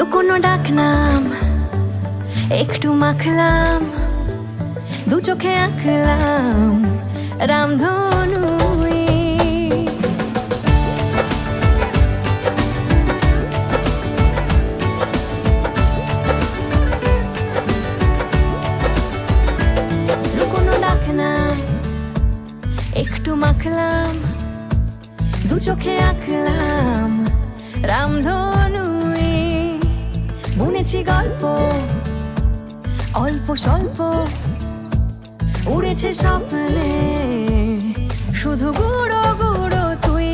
লুকোনো ডাকনাম একটু মাখলাম, দু চোখে আঁকলাম রামধনু। লুকোনো ডাকনাম একটু মাখলাম, দু চোখে আঁকলাম রামধনু। বুনেছি গল্প অল্প স্বল্প, উড়েছে স্বপ্নে শুধু গুঁড়ো গুঁড়ো তুই।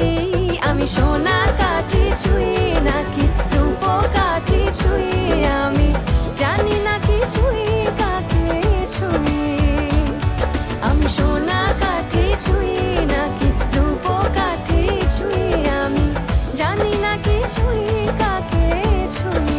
আমি সোনা কাঠি ছুঁই নাকি রূপ কাঠি ছুঁই, আমি জানি না কিছুই কাকে ছুঁই। আমি সোনা কাঠি ছুঁই নাকি রূপ কাঠি ছুঁই, আমি জানি না কিছুই কাকে ছুঁই।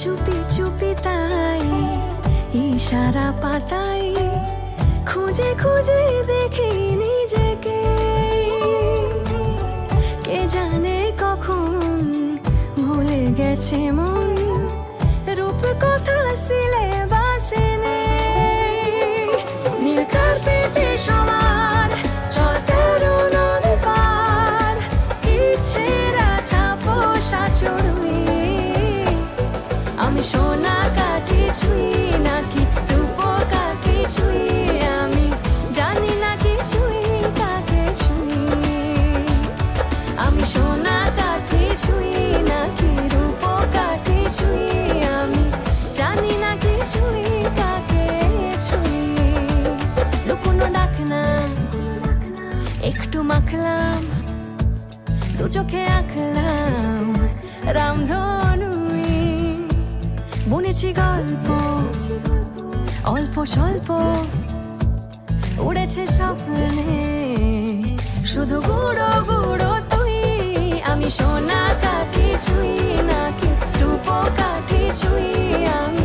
চুপি চুপি তাই ইশারা পাতাই, খুঁজে খুঁজে দেখি নিজেকে। কে জানে কখন ভুলে গেছে মন, রূপ কথা সিলেবাসে নেই। নীল কার্পেটে সবার চল 13 নদী পার, ইচ্ছেরা ছাপো সাচড়ুই। আমি সোনা কাঠি ছুঁই নাকি রূপ কাঠি ছুঁই, আমি জানি না কিছুই কাকে ছুঁই। আমি সোনা কাঠি ছুঁই নাকি রূপ কাঠি ছুঁই, আমি জানি না কিছুই কাকে ছুঁই। লুকোনো ডাকনাম একটু মাখলাম, দু চোখে আঁকলাম রামধনু। বুনেছি গল্প অল্প স্বল্প, উড়েছে স্বপ্নে শুধু গুঁড়ো গুঁড়ো তুই। আমি সোনা কাঠি ছুঁই নাকি রূপ কাঠি ছুঁই, আমি